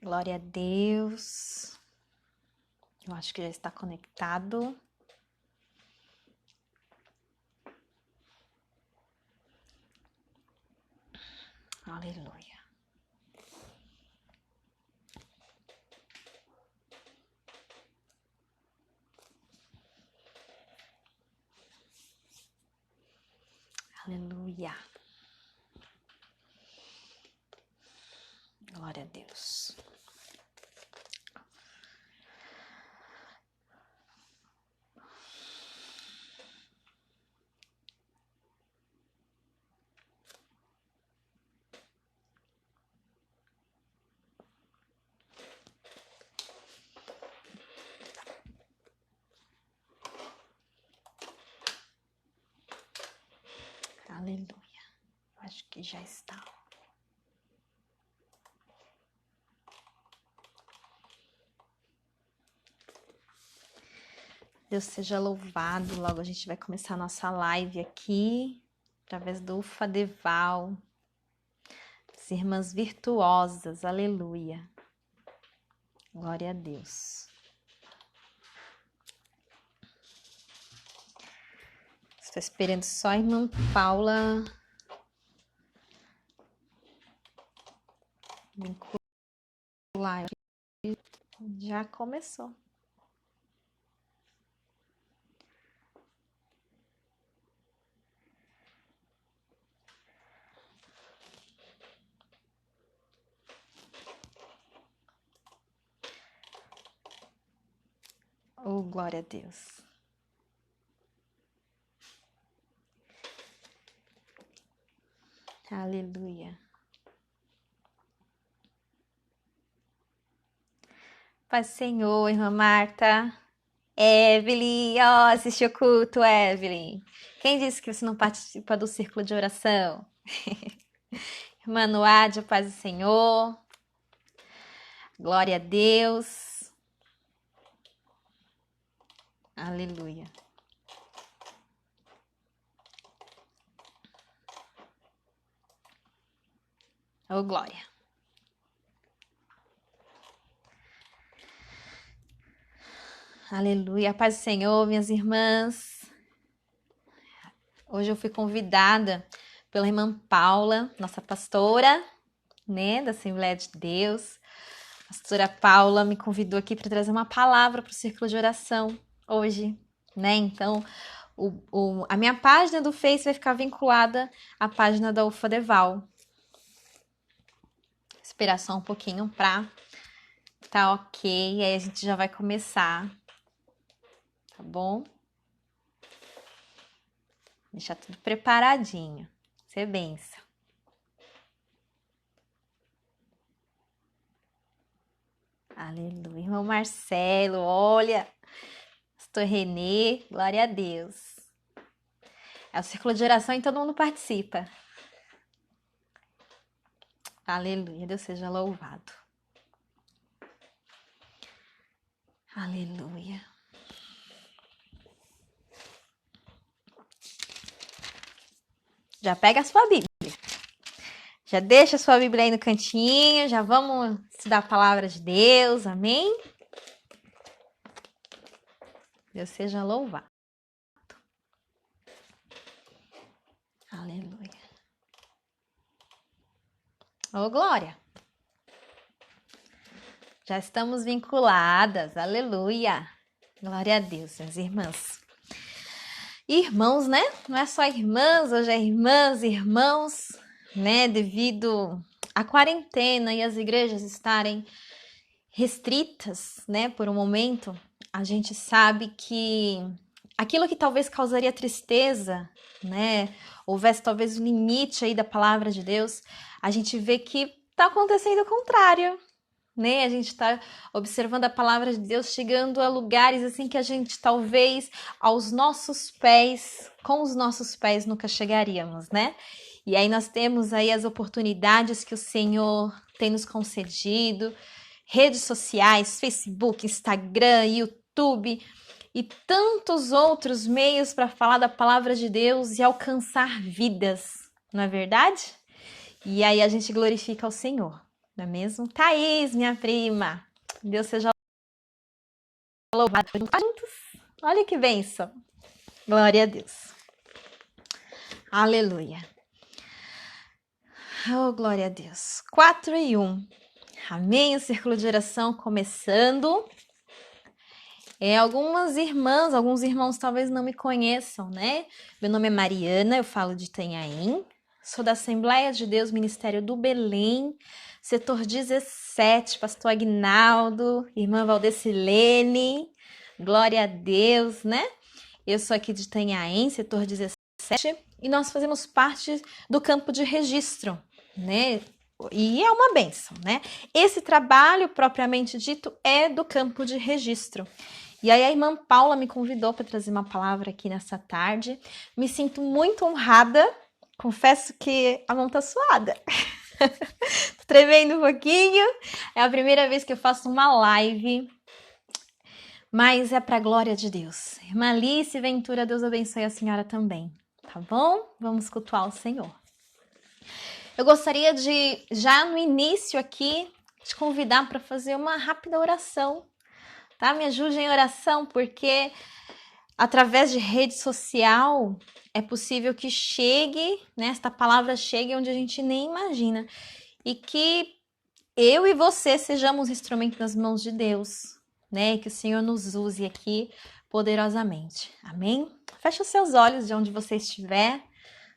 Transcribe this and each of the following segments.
Glória a Deus. Eu acho que já está conectado. Aleluia. Aleluia. Glória a Deus. Aleluia. Acho que já está. Deus seja louvado. Logo a gente vai começar a nossa live aqui, através do Fadeval. As irmãs virtuosas. Aleluia. Glória a Deus. Estou esperando só a irmã Paula vincular. Já começou. Oh, glória a Deus. Aleluia. Paz do Senhor, irmã Marta. Evelyn, ó, assistiu o culto, Evelyn. Quem disse que você não participa do círculo de oração? Irmã Noádia, paz do Senhor. Glória a Deus. Aleluia. Oh, glória. Aleluia. A paz do Senhor, minhas irmãs. Hoje eu fui convidada pela irmã Paula, nossa pastora, né, da Assembleia de Deus. A pastora Paula me convidou aqui para trazer uma palavra para o círculo de oração hoje, né? Então, a minha página do Face vai ficar vinculada à página da UFADEVAL. Esperar só um pouquinho para tá ok, e aí a gente já vai começar, tá bom? Deixar tudo preparadinho, ser benção. Aleluia, irmão Marcelo, olha, pastor Renê, glória a Deus. É o círculo de oração e todo mundo participa. Aleluia, Deus seja louvado. Aleluia. Já pega a sua Bíblia. Já deixa a sua Bíblia aí no cantinho. Já vamos estudar a palavra de Deus. Amém? Deus seja louvado. Aleluia. Ô, glória. Já estamos vinculadas. Aleluia. Glória a Deus, minhas irmãs. Irmãos, né? Não é só irmãs, hoje é irmãs, irmãos, né? Devido à quarentena e as igrejas estarem restritas, né? Por um momento, a gente sabe que aquilo que talvez causaria tristeza, né? Houvesse talvez um limite aí da palavra de Deus, a gente vê que está acontecendo o contrário, né? A gente está observando a palavra de Deus chegando a lugares assim que a gente talvez aos nossos pés, com os nossos pés nunca chegaríamos, né? E aí nós temos aí as oportunidades que o Senhor tem nos concedido, redes sociais, Facebook, Instagram, YouTube e tantos outros meios para falar da palavra de Deus e alcançar vidas, não é verdade? E aí a gente glorifica ao Senhor. não é mesmo? Thaís, minha prima, Deus seja louvado. Juntos. Olha que bênção. Glória a Deus. Aleluia. Oh, glória a Deus. 4:1. Amém. O círculo de oração começando. Algumas irmãs, alguns irmãos talvez não me conheçam, né? Meu nome é Mariana, eu falo de Itanhaém. Sou da Assembleia de Deus, Ministério do Belém, setor 17, pastor Aguinaldo, irmã Valdecilene, glória a Deus, né? Eu sou aqui de Itanhaém, setor 17, e nós fazemos parte do campo de registro, né? E é uma bênção, né? Esse trabalho, propriamente dito, é do campo de registro. E aí a irmã Paula me convidou para trazer uma palavra aqui nessa tarde. Me sinto muito honrada. Confesso que a mão tá suada. Tô tremendo um pouquinho. É a primeira vez que eu faço uma live. Mas é para a glória de Deus. Irmã Alice Ventura, Deus abençoe a senhora também. Tá bom? Vamos cultuar o Senhor. Eu gostaria de, já no início aqui, te convidar para fazer uma rápida oração. Tá? Me ajude em oração, porque através de rede social é possível que chegue, né, esta palavra chegue onde a gente nem imagina. E que eu e você sejamos instrumentos nas mãos de Deus, né? Que o Senhor nos use aqui poderosamente. Amém? Feche os seus olhos de onde você estiver,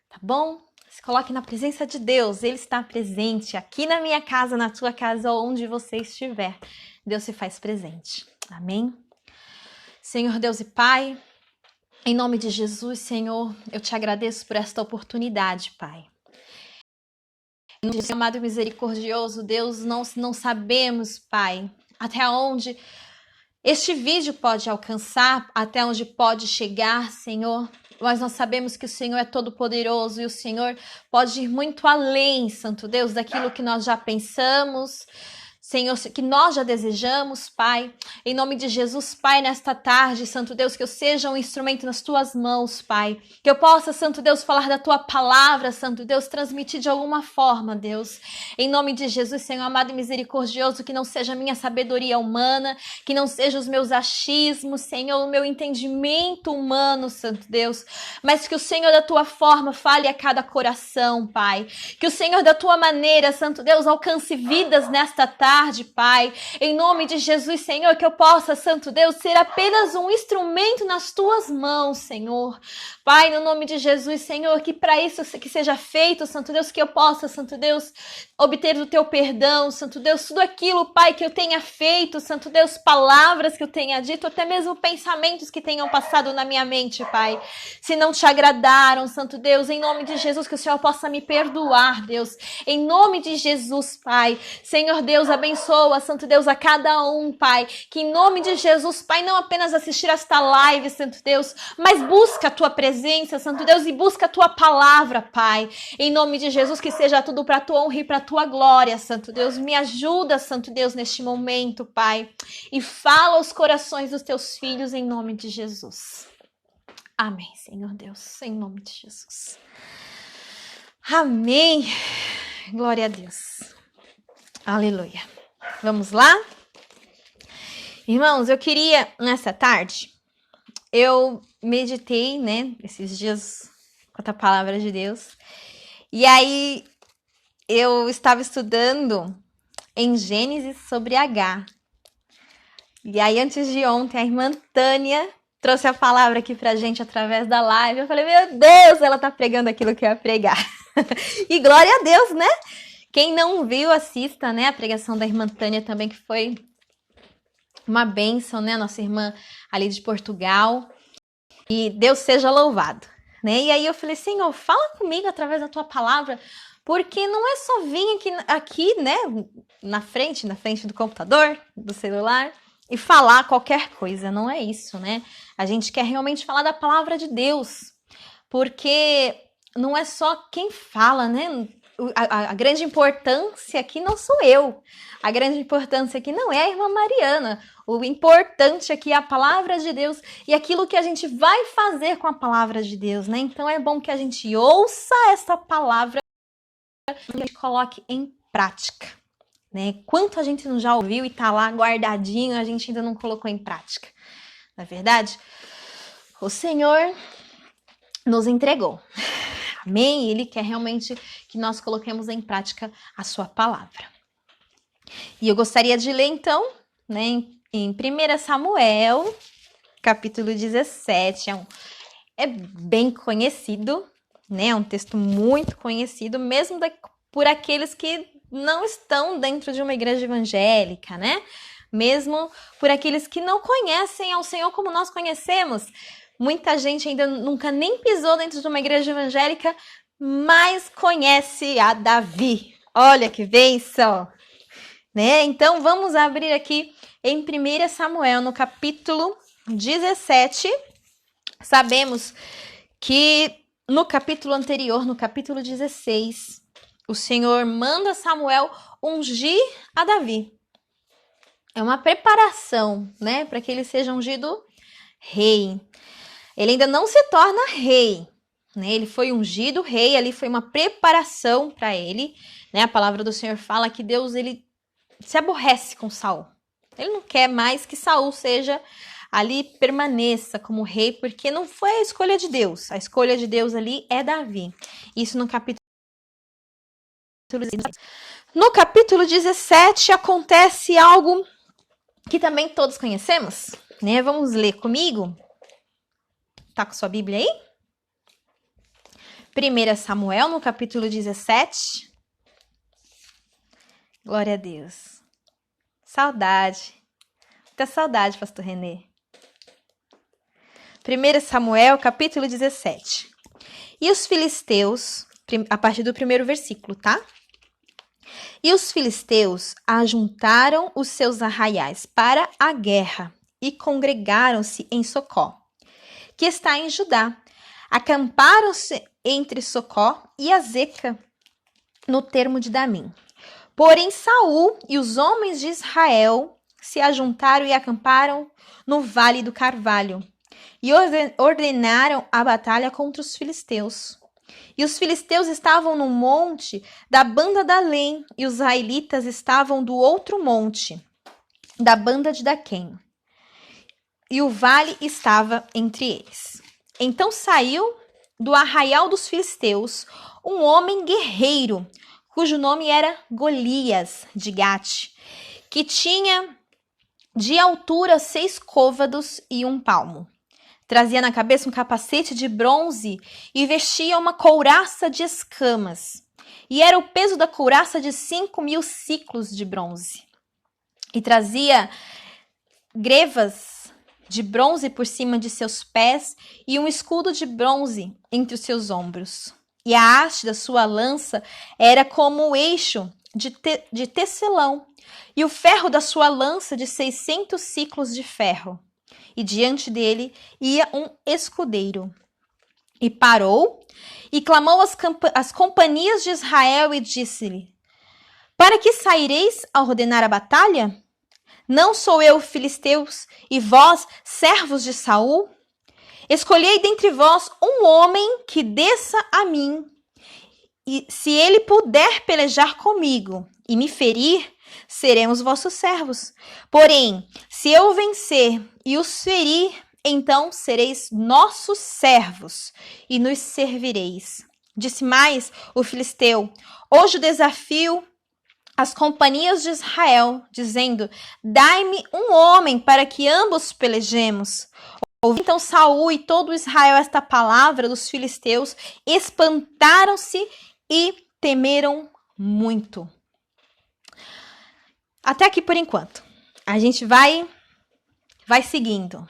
tá bom? Se coloque na presença de Deus. Ele está presente aqui na minha casa, na tua casa, onde você estiver. Deus se faz presente. Amém? Senhor Deus e Pai, em nome de Jesus, Senhor, eu te agradeço por esta oportunidade, Pai. Em nome de amado e misericordioso, Deus, não sabemos, Pai, até onde este vídeo pode alcançar, até onde pode chegar, Senhor, mas nós sabemos que o Senhor é todo-poderoso e o Senhor pode ir muito além, Santo Deus, daquilo que nós já pensamos, Senhor, que nós já desejamos, Pai, em nome de Jesus, Pai, nesta tarde, Santo Deus, que eu seja um instrumento nas Tuas mãos, Pai, que eu possa, Santo Deus, falar da Tua palavra, Santo Deus, transmitir de alguma forma, Deus, em nome de Jesus, Senhor amado e misericordioso, que não seja a minha sabedoria humana, que não seja os meus achismos, Senhor, o meu entendimento humano, Santo Deus, mas que o Senhor da Tua forma fale a cada coração, Pai, que o Senhor da Tua maneira, Santo Deus, alcance vidas nesta tarde, Pai, em nome de Jesus, Senhor, que eu possa, Santo Deus, ser apenas um instrumento nas Tuas mãos, Senhor. Pai, no nome de Jesus, Senhor, que para isso que seja feito, Santo Deus, que eu possa, Santo Deus, obter do Teu perdão, Santo Deus, tudo aquilo, Pai, que eu tenha feito, Santo Deus, palavras que eu tenha dito, até mesmo pensamentos que tenham passado na minha mente, Pai, se não Te agradaram, Santo Deus, em nome de Jesus, que o Senhor possa me perdoar, Deus, em nome de Jesus, Pai, Senhor Deus, abençoa, Santo Deus, a cada um, Pai, que em nome de Jesus, Pai, não apenas assistir esta live, Santo Deus, mas busca a Tua presença, Santo Deus, e busca a Tua palavra, Pai, em nome de Jesus, que seja tudo para a Tua honra e para a Tua glória, Santo Deus, me ajuda, Santo Deus, neste momento, Pai, e fala aos corações dos Teus filhos, em nome de Jesus. Amém, Senhor Deus, em nome de Jesus. Amém. Glória a Deus. Aleluia. Vamos lá? Irmãos, eu queria, nessa tarde, eu meditei, né, esses dias com a palavra de Deus, e aí eu estava estudando em Gênesis sobre H. E aí, antes de ontem, a irmã Tânia trouxe a palavra aqui pra gente através da live. Eu falei, meu Deus, ela tá pregando aquilo que eu ia pregar. E glória a Deus, né? Quem não viu, assista, né, a pregação da irmã Tânia também, que foi uma bênção, né, nossa irmã ali de Portugal. E Deus seja louvado, né? E aí eu falei, Senhor, fala comigo através da Tua palavra, porque não é só vir aqui, né, na frente do computador, do celular, e falar qualquer coisa, não é isso, né? A gente quer realmente falar da palavra de Deus, porque não é só quem fala, né? A grande importância aqui não sou eu, a grande importância aqui não é a irmã Mariana, o importante aqui é a palavra de Deus e aquilo que a gente vai fazer com a palavra de Deus, né? Então é bom que a gente ouça essa palavra e a gente coloque em prática, né? Quanto a gente não já ouviu e tá lá guardadinho, a gente ainda não colocou em prática. Não é verdade? O Senhor nos entregou. Amém? Ele quer realmente que nós coloquemos em prática a sua palavra. E eu gostaria de ler então, né, em 1 Samuel, capítulo 17, é bem conhecido, né? É um texto muito conhecido, mesmo por aqueles que não estão dentro de uma igreja evangélica, né? Mesmo por aqueles que não conhecem ao Senhor como nós conhecemos. Muita gente ainda nunca nem pisou dentro de uma igreja evangélica, mas conhece a Davi. Olha que bênção! Né? Então, vamos abrir aqui em 1 Samuel, no capítulo 17. Sabemos que no capítulo anterior, no capítulo 16, o Senhor manda Samuel ungir a Davi. É uma preparação, né, para que ele seja ungido rei. Ele ainda não se torna rei, né? Ele foi ungido rei, ali foi uma preparação para ele, né? A palavra do Senhor fala que Deus, ele se aborrece com Saul. Ele não quer mais que Saul seja ali, permaneça como rei, porque não foi a escolha de Deus. A escolha de Deus ali é Davi. Isso no capítulo 17. No capítulo 17 acontece algo que também todos conhecemos, né? Vamos ler comigo? Tá com sua Bíblia aí? 1 Samuel, no capítulo 17. Glória a Deus. Saudade. Muita saudade, pastor Renê. 1 Samuel, capítulo 17. E os filisteus, a partir do primeiro versículo, tá? E os filisteus ajuntaram os seus arraiais para a guerra e congregaram-se em Socó, que está em Judá. Acamparam-se entre Socó e Azeca, no termo de Damim. Porém, Saul e os homens de Israel se ajuntaram e acamparam no Vale do Carvalho, e ordenaram a batalha contra os filisteus. E os filisteus estavam no monte da banda da Além, e os israelitas estavam do outro monte, da banda de Daquém. E o vale estava entre eles. Então saiu do arraial dos filisteus um homem guerreiro, cujo nome era Golias de Gate, que tinha de altura 6 côvados e 1 palmo. Trazia na cabeça um capacete de bronze e vestia uma couraça de escamas. E era o peso da couraça de 5.000 siclos de bronze. E trazia grevas de bronze por cima de seus pés e um escudo de bronze entre os seus ombros. E a haste da sua lança era como o eixo de tecelão, e o ferro da sua lança de 600 siclos de ferro. E diante dele ia um escudeiro. E parou e clamou às companhias de Israel e disse-lhe: Para que saireis a ordenar a batalha? Não sou eu, filisteus, e vós, servos de Saul? Escolhei dentre vós um homem que desça a mim, e se ele puder pelejar comigo e me ferir, seremos vossos servos. Porém, se eu vencer e os ferir, então sereis nossos servos e nos servireis. Disse mais o filisteu: Hoje o desafio as companhias de Israel, dizendo: Dai-me um homem para que ambos pelejemos. Ouviu então Saul e todo Israel esta palavra dos filisteus, espantaram-se e temeram muito. Até aqui por enquanto. A gente vai seguindo.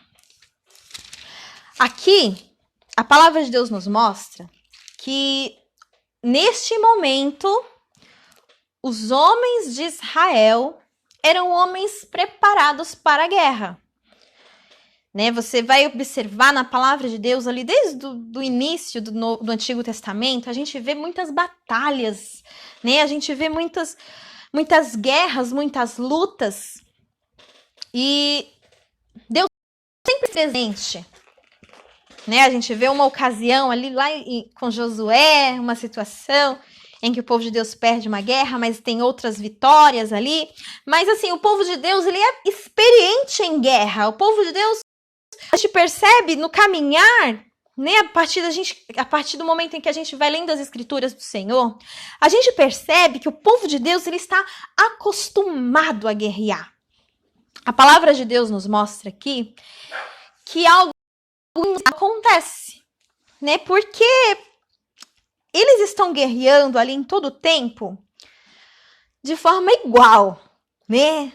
Aqui, a palavra de Deus nos mostra que neste momento os homens de Israel eram homens preparados para a guerra. Né? Você vai observar na palavra de Deus ali, desde o início do Antigo Testamento, a gente vê muitas batalhas, né? A gente vê muitas guerras, muitas lutas. E Deus sempre presente. Né? A gente vê uma ocasião ali lá com Josué, uma situação em que o povo de Deus perde uma guerra, mas tem outras vitórias ali. Mas assim, o povo de Deus, ele é experiente em guerra. O povo de Deus, a gente percebe no caminhar, né, a partir do momento em que a gente vai lendo as escrituras do Senhor, a gente percebe que o povo de Deus, ele está acostumado a guerrear. A palavra de Deus nos mostra aqui que algo acontece, né? Porque eles estão guerreando ali em todo o tempo de forma igual, né?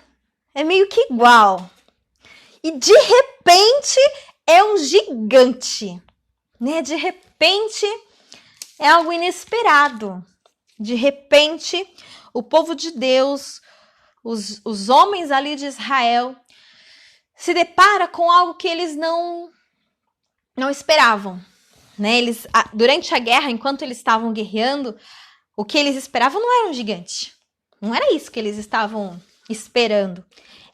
É meio que igual. E de repente é um gigante, né? De repente é algo inesperado. De repente, o povo de Deus, os homens ali de Israel, se depara com algo que eles não esperavam, né? Eles, durante a guerra, enquanto eles estavam guerreando, o que eles esperavam não era um gigante. Não era isso que eles estavam esperando.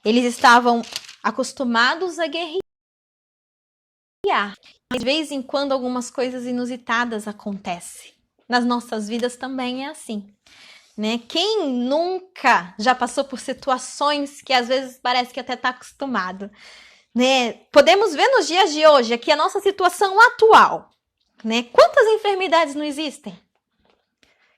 Eles estavam acostumados a guerrear. De vez em quando, algumas coisas inusitadas acontecem. Nas nossas vidas também é assim, né? Quem nunca já passou por situações que às vezes parece que até está acostumado, né? Podemos ver nos dias de hoje aqui a nossa situação atual, né? Quantas enfermidades não existem?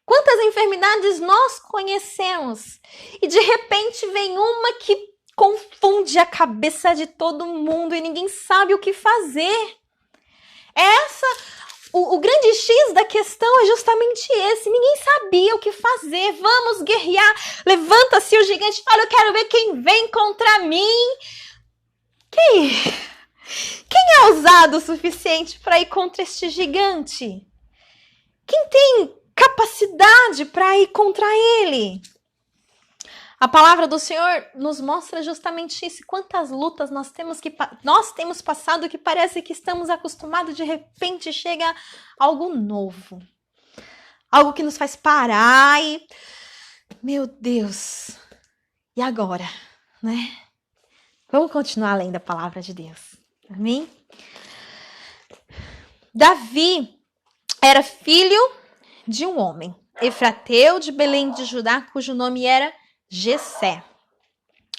Quantas enfermidades nós conhecemos? E de repente vem uma que confunde a cabeça de todo mundo e ninguém sabe o que fazer. O grande X da questão é justamente esse. Ninguém sabia o que fazer. Vamos guerrear. Levanta-se o gigante e fala, eu quero ver quem vem contra mim. Quem é ousado o suficiente para ir contra este gigante? Quem tem capacidade para ir contra ele? A palavra do Senhor nos mostra justamente isso. Quantas lutas nós temos passado que parece que estamos acostumados, de repente chega algo novo. Algo que nos faz parar e... Meu Deus! E agora? Né? Vamos continuar lendo a palavra de Deus. Amém? Davi era filho de um homem, efrateu de Belém de Judá, cujo nome era Jessé,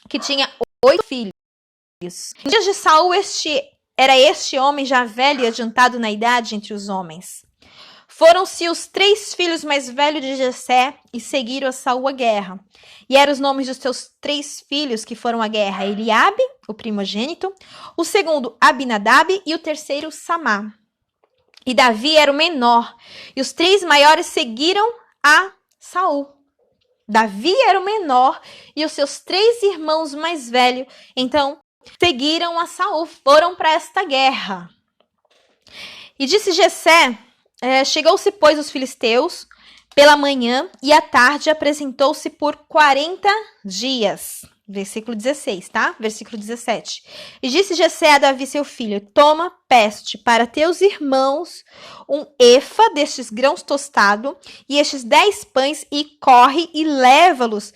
que tinha 8 filhos. Em dias de Saul, este homem já velho e adiantado na idade entre os homens. Foram-se os 3 filhos mais velhos de Jessé e seguiram a Saul a guerra. E eram os nomes dos seus 3 filhos que foram à guerra: Eliabe, o primogênito, o segundo Abinadab e o terceiro Samá. E Davi era o menor, e os 3 maiores seguiram a Saul. Davi era o menor e os seus 3 irmãos mais velhos, então, seguiram a Saul, foram para esta guerra. E disse Jessé, chegou-se, pois, os filisteus pela manhã e à tarde apresentou-se por 40 dias. Versículo 16, tá? Versículo 17. E disse Jessé a Davi, seu filho, toma, peste para teus irmãos um efa destes grãos tostados e estes 10 pães e corre e leva-los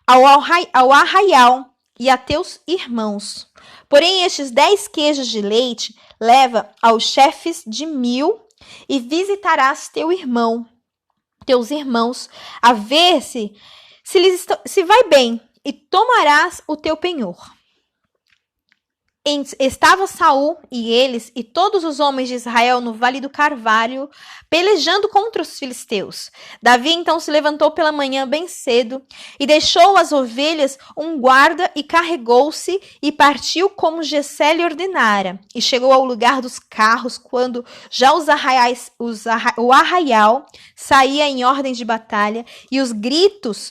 ao arraial e a teus irmãos. Porém, estes 10 queijos de leite leva aos chefes de 1000 e visitarás teus irmãos, a ver se vai bem, e tomarás o teu penhor. Estava Saul e eles e todos os homens de Israel no vale do Carvalho, pelejando contra os filisteus. Davi então se levantou pela manhã bem cedo e deixou as ovelhas um guarda e carregou-se e partiu como Jessé lhe ordenara. E chegou ao lugar dos carros quando já o arraial saía em ordem de batalha e os gritos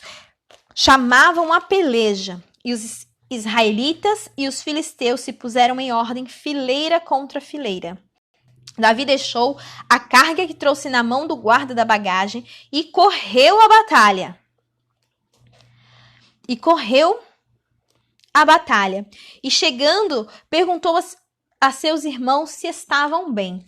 chamavam a peleja. E os israelitas e os filisteus se puseram em ordem, fileira contra fileira. Davi deixou a carga que trouxe na mão do guarda da bagagem e correu à batalha. E chegando, perguntou a seus irmãos se estavam bem.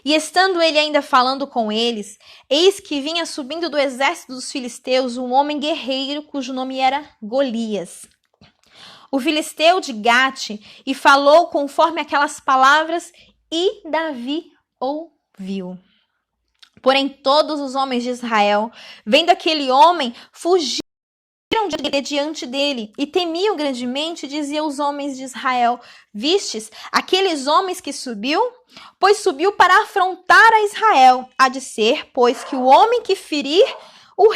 E estando ele ainda falando com eles, eis que vinha subindo do exército dos filisteus um homem guerreiro cujo nome era Golias, o filisteu de Gate, e falou conforme aquelas palavras, e Davi ouviu. Porém, todos os homens de Israel, vendo aquele homem, fugiram diante dele e temiam grandemente, diziam os homens de Israel: vistes aqueles homens que subiu? Pois subiu para afrontar a Israel. Há de ser, pois, que o homem que ferir o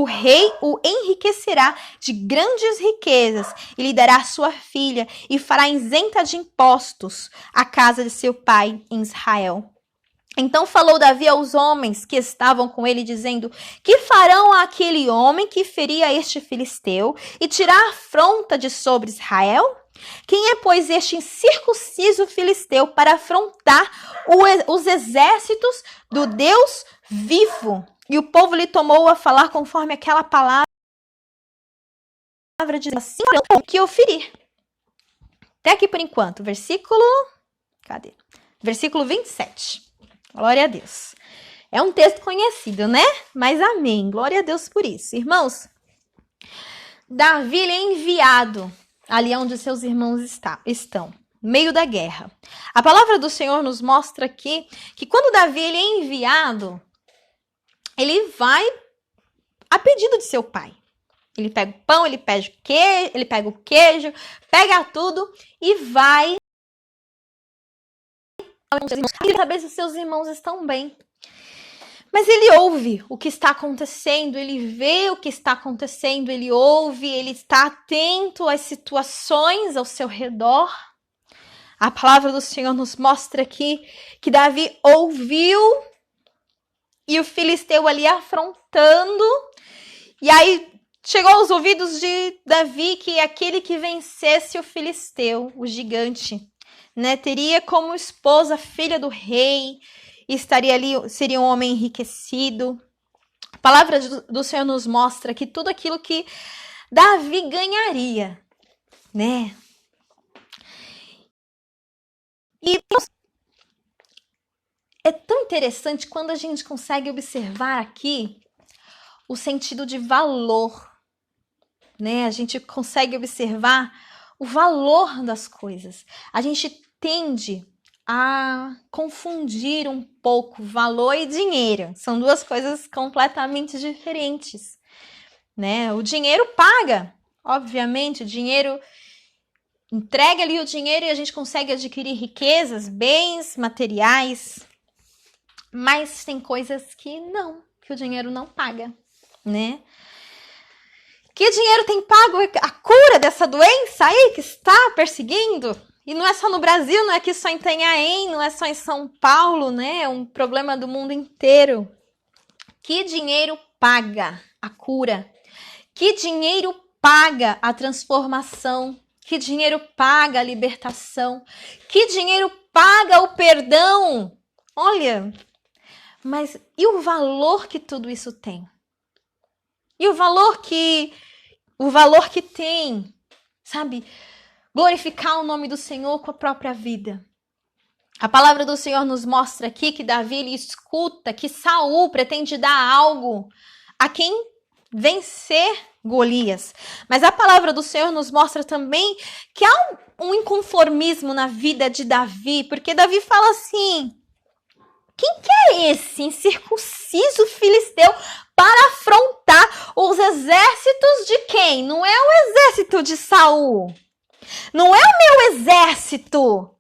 rei o enriquecerá de grandes riquezas e lhe dará sua filha e fará isenta de impostos a casa de seu pai em Israel. Então falou Davi aos homens que estavam com ele, dizendo: que farão àquele homem que feria este filisteu e tirar a afronta de sobre Israel? Quem é, pois, este incircunciso filisteu para afrontar os exércitos do Deus vivo? E o povo lhe tomou a falar conforme aquela palavra de assim que eu ferir. Até aqui por enquanto. Cadê? Versículo 27. Glória a Deus. É um texto conhecido, né? Mas amém. Glória a Deus por isso. Irmãos, Davi é enviado ali onde seus irmãos estão, no meio da guerra. A palavra do Senhor nos mostra aqui que quando Davi é enviado, ele vai a pedido de seu pai. Ele pega o pão, ele pega o queijo, pega tudo e vai saber se os seus irmãos estão bem. Mas ele ouve o que está acontecendo, ele vê o que está acontecendo, ele ouve, ele está atento às situações ao seu redor. A palavra do Senhor nos mostra aqui que Davi ouviu e o filisteu ali afrontando. E aí chegou aos ouvidos de Davi que aquele que vencesse o filisteu, o gigante, né, teria como esposa a filha do rei, e estaria ali, seria um homem enriquecido. A palavra do Senhor nos mostra que tudo aquilo que Davi ganharia, né? E é tão interessante quando a gente consegue observar aqui o sentido de valor, né? A gente consegue observar o valor das coisas. A gente tende a confundir um pouco valor e dinheiro. São duas coisas completamente diferentes, né? O dinheiro paga, obviamente, o dinheiro entrega ali o dinheiro e a gente consegue adquirir riquezas, bens, materiais, mas tem coisas que o dinheiro não paga, né? Que dinheiro tem pago a cura dessa doença aí que está perseguindo? E não é só no Brasil, não é aqui só em Itanhaém, não é só em São Paulo, né? É um problema do mundo inteiro. Que dinheiro paga a cura? Que dinheiro paga a transformação? Que dinheiro paga a libertação? Que dinheiro paga o perdão? Olha, mas e o valor que tudo isso tem? E o valor que tem, sabe? Glorificar o nome do Senhor com a própria vida. A palavra do Senhor nos mostra aqui que Davi ele escuta que Saul pretende dar algo a quem vencer Golias. Mas a palavra do Senhor nos mostra também que há um inconformismo na vida de Davi, porque Davi fala assim: quem que é esse incircunciso filisteu para afrontar os exércitos de quem? Não é o exército de Saul. Não é o meu exército.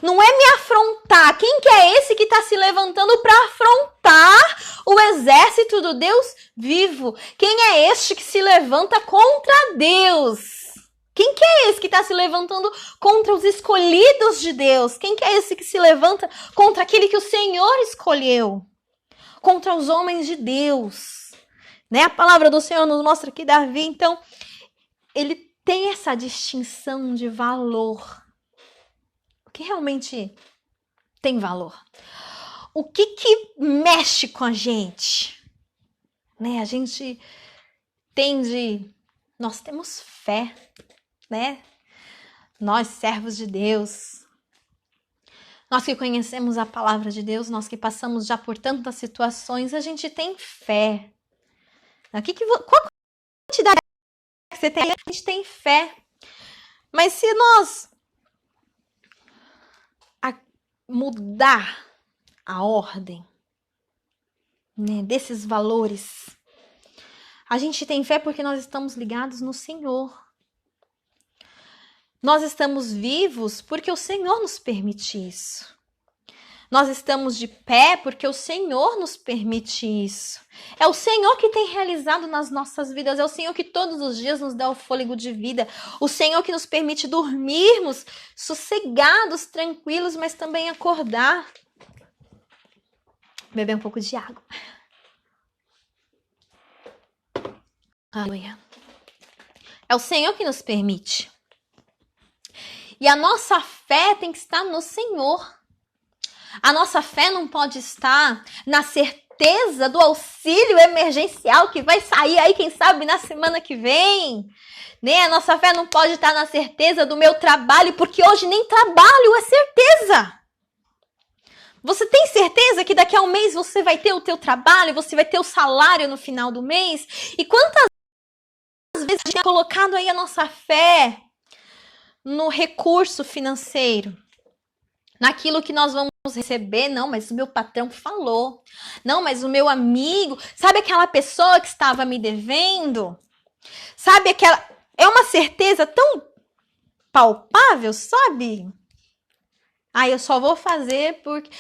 Não é me afrontar. Quem que é esse que está se levantando para afrontar o exército do Deus vivo? Quem é este que se levanta contra Deus? Quem que é esse que está se levantando contra os escolhidos de Deus? Quem que é esse que se levanta contra aquele que o Senhor escolheu? Contra os homens de Deus. Né? A palavra do Senhor nos mostra que Davi, então, ele tem essa distinção de valor. O que realmente tem valor? O que mexe com a gente? Né? A gente nós temos fé, né? Nós, servos de Deus, nós que conhecemos a palavra de Deus, nós que passamos já por tantas situações, a gente tem fé. Qual a quantidade que você tem? A gente tem fé. Mas se nós mudar a ordem, né, desses valores. A gente tem fé porque nós estamos ligados no Senhor. Nós estamos vivos porque o Senhor nos permite isso. Nós estamos de pé porque o Senhor nos permite isso. É o Senhor que tem realizado nas nossas vidas. É o Senhor que todos os dias nos dá o fôlego de vida. O Senhor que nos permite dormirmos sossegados, tranquilos, mas também acordar. Beber um pouco de água. Aleluia. É o Senhor que nos permite. E a nossa fé tem que estar no Senhor. A nossa fé não pode estar na certeza do auxílio emergencial que vai sair aí, quem sabe, na semana que vem. Né? A nossa fé não pode estar na certeza do meu trabalho, porque hoje nem trabalho é certeza. Você tem certeza que daqui a um mês você vai ter o teu trabalho, você vai ter o salário no final do mês? E quantas vezes a gente tem colocado aí a nossa fé no recurso financeiro? Naquilo que nós vamos receber? Não, mas o meu patrão falou. Não, mas o meu amigo... Sabe aquela pessoa que estava me devendo? Sabe aquela... É uma certeza tão palpável, sabe? Eu só vou fazer porque...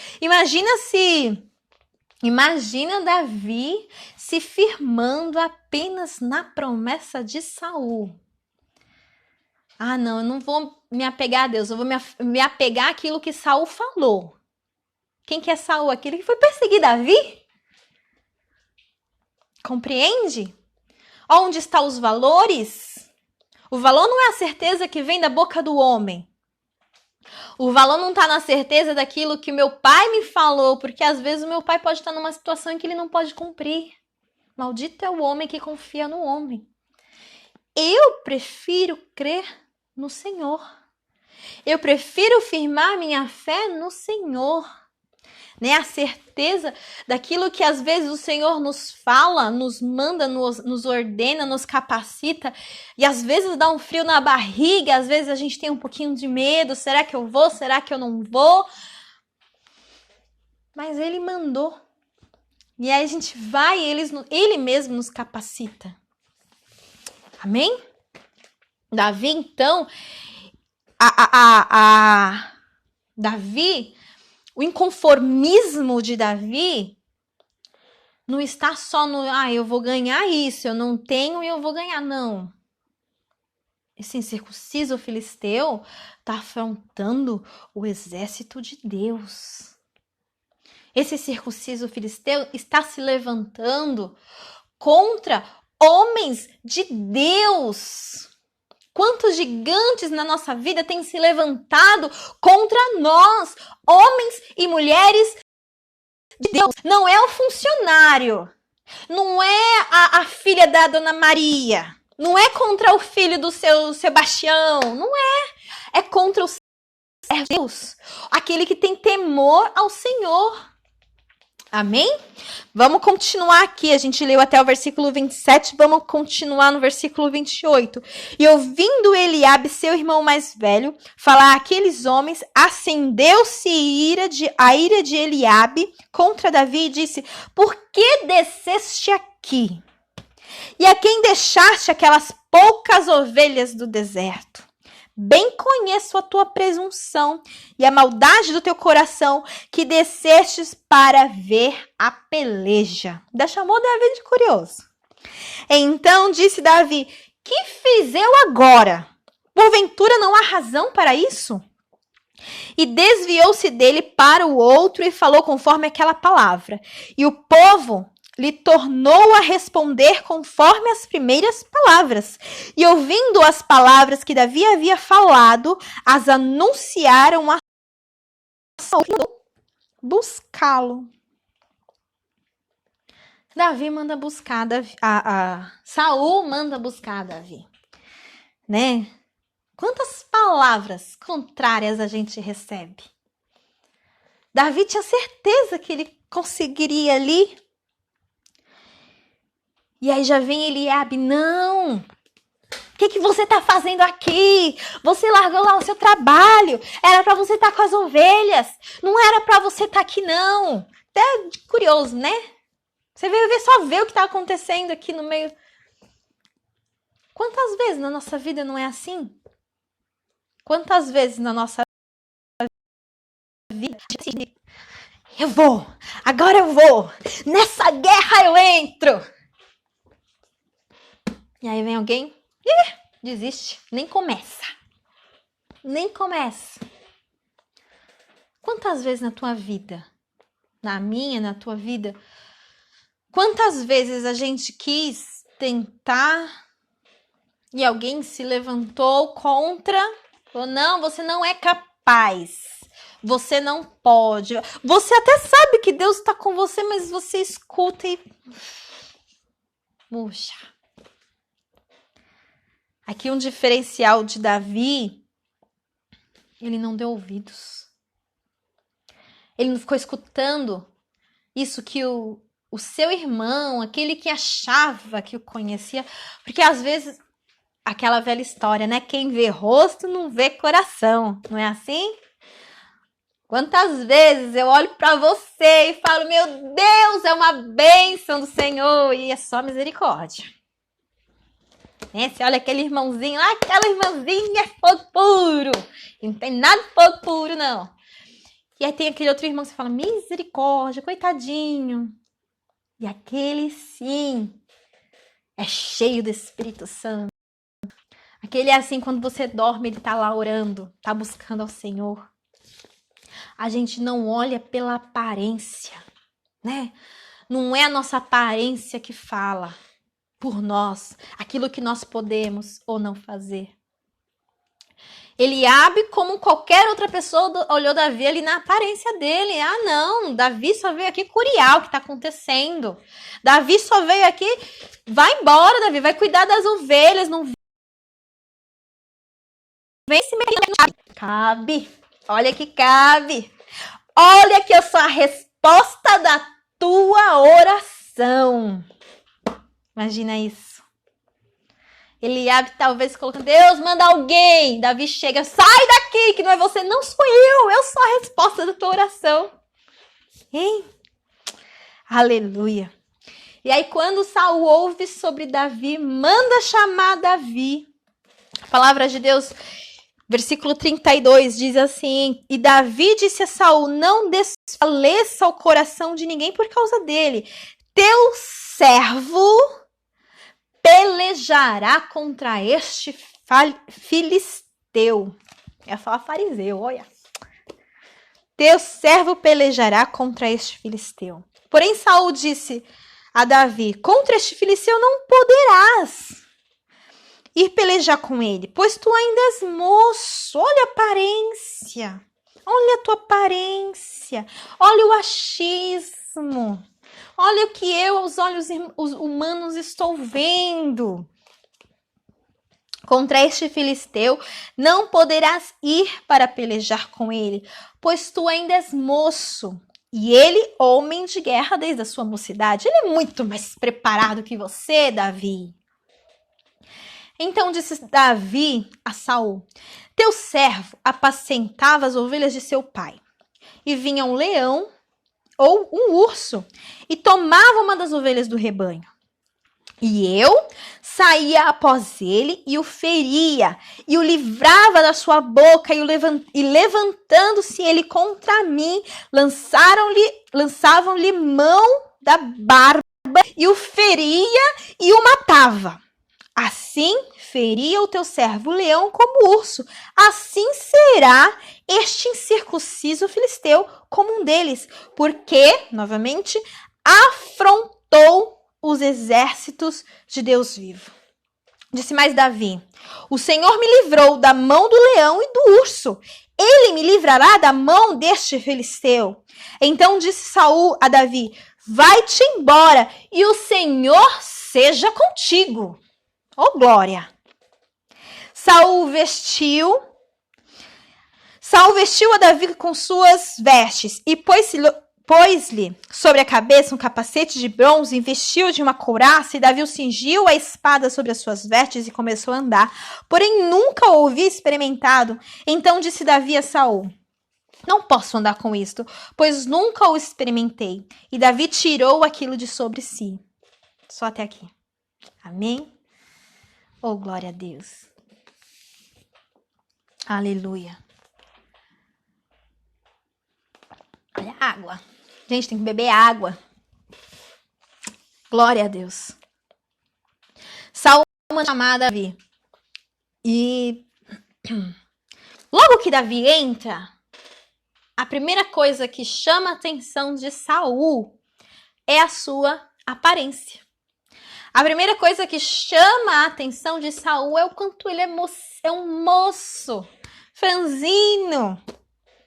Imagina Davi se firmando apenas na promessa de Saul. Não, eu não vou me apegar a Deus, eu vou me apegar àquilo que Saul falou. Quem que é Saul? Aquele que foi perseguir Davi? Compreende? Onde estão os valores? O valor não é a certeza que vem da boca do homem. O valor não está na certeza daquilo que meu pai me falou, porque às vezes o meu pai pode estar numa situação em que ele não pode cumprir. Maldito é o homem que confia no homem. Eu prefiro crer no Senhor. Eu prefiro firmar minha fé no Senhor. Né? A certeza daquilo que às vezes o Senhor nos fala, nos manda, nos ordena, nos capacita. E às vezes dá um frio na barriga, às vezes a gente tem um pouquinho de medo. Será que eu vou? Será que eu não vou? Mas Ele mandou. E aí a gente vai, Ele mesmo nos capacita. Amém? Davi, então, Davi, o inconformismo de Davi não está só no, eu vou ganhar isso, eu não tenho e eu vou ganhar, não. Esse incircunciso filisteu está afrontando o exército de Deus. Esse circunciso filisteu está se levantando contra homens de Deus. Quantos gigantes na nossa vida têm se levantado contra nós, homens e mulheres de Deus? Não é o funcionário, não é a filha da Dona Maria, não é contra o filho do seu Sebastião, não é. É contra o servo de Deus, aquele que tem temor ao Senhor. Amém? Vamos continuar aqui. A gente leu até o versículo 27, vamos continuar no versículo 28. E ouvindo Eliabe, seu irmão mais velho, falar àqueles homens, acendeu-se a ira de Eliabe contra Davi e disse: por que desceste aqui? E a quem deixaste aquelas poucas ovelhas do deserto? Bem conheço a tua presunção e a maldade do teu coração, que descestes para ver a peleja. Ainda chamou Davi de curioso. Então disse Davi: que fiz eu agora? Porventura não há razão para isso? E desviou-se dele para o outro e falou conforme aquela palavra. E o povo lhe tornou a responder conforme as primeiras palavras. E ouvindo as palavras que Davi havia falado, as anunciaram a Saul, buscá-lo. Davi manda buscar Davi, Saul manda buscar Davi, né? Quantas palavras contrárias a gente recebe? Davi tinha certeza que ele conseguiria ali. E aí já vem Eliabe: não, o que você está fazendo aqui? Você largou lá o seu trabalho, era para você estar com as ovelhas, não era para você estar aqui não. Até curioso, né? Você veio ver, só ver o que está acontecendo aqui no meio. Quantas vezes na nossa vida não é assim? Quantas vezes na nossa vida eu vou, agora eu vou, nessa guerra eu entro. E aí vem alguém, desiste, nem começa. Nem começa. Quantas vezes na tua vida, na minha, na tua vida, quantas vezes a gente quis tentar e alguém se levantou contra, falou, não, você não é capaz, você não pode. Você até sabe que Deus está com você, mas você escuta e... Puxa. Aqui um diferencial de Davi, ele não deu ouvidos. Ele não ficou escutando isso que o seu irmão, aquele que achava que o conhecia, porque às vezes... Aquela velha história, né? Quem vê rosto não vê coração, não é assim? Quantas vezes eu olho para você e falo, meu Deus, é uma bênção do Senhor e é só misericórdia. Né? Você olha aquele irmãozinho lá, aquela irmãzinha é fogo puro. E não tem nada de fogo puro, não. E aí tem aquele outro irmão que você fala, misericórdia, coitadinho. E aquele sim, é cheio do Espírito Santo. Aquele é assim, quando você dorme, ele tá lá orando, tá buscando ao Senhor. A gente não olha pela aparência, né? Não é a nossa aparência que fala por nós, aquilo que nós podemos ou não fazer. Eliabe, como qualquer outra pessoa, olhou Davi ali na aparência dele. Ah, não, Davi só veio aqui curiar o que tá acontecendo. Davi só veio aqui, vai embora, Davi, vai cuidar das ovelhas, não vem se meter. Cabe. Olha que cabe. Olha que eu sou a resposta da tua oração. Imagina isso. Eliabe talvez colocando, Deus, manda alguém. Davi chega, sai daqui, que não é você. Não sou eu sou a resposta da tua oração. Hein? Aleluia. E aí quando Saul ouve sobre Davi, manda chamar Davi. A palavra de Deus... Versículo 32 diz assim, e Davi disse a Saul, não desfaleça o coração de ninguém por causa dele. Teu servo pelejará contra este filisteu. Eu ia falar fariseu, olha. Teu servo pelejará contra este filisteu. Porém Saul disse a Davi, contra este filisteu não poderás ir pelejar com ele, pois tu ainda és moço. Olha a aparência, olha a tua aparência, olha o achismo, olha o que eu aos olhos humanos estou vendo. Contra este filisteu não poderás ir para pelejar com ele, pois tu ainda és moço, e ele homem de guerra desde a sua mocidade. Ele é muito mais preparado que você, Davi. Então disse Davi a Saul, teu servo apacentava as ovelhas de seu pai, e vinha um leão ou um urso, e tomava uma das ovelhas do rebanho. E eu saía após ele e o feria, e o livrava da sua boca, e levantando-se ele contra mim, lançavam-lhe mão da barba, e o feria e o matava. Assim feria o teu servo o leão como o urso. Assim será este incircunciso filisteu como um deles, porque, novamente, afrontou os exércitos de Deus vivo. Disse mais Davi, o Senhor me livrou da mão do leão e do urso. Ele me livrará da mão deste filisteu. Então disse Saul a Davi, vai-te embora e o Senhor seja contigo. Oh, glória! Saul vestiu a Davi com suas vestes e pôs-lhe sobre a cabeça um capacete de bronze, investiu de uma couraça, e Davi o cingiu a espada sobre as suas vestes e começou a andar. Porém, nunca o ouvi experimentado. Então disse Davi a Saul, Não posso andar com isto, pois nunca o experimentei. E Davi tirou aquilo de sobre si. Só até aqui. Amém? Oh, glória a Deus. Aleluia. Olha a água. Gente, tem que beber água. Glória a Deus. Saul manda chamar Davi. E logo que Davi entra, a primeira coisa que chama a atenção de Saul é a sua aparência. A primeira coisa que chama a atenção de Saul é o quanto ele é um moço, franzino,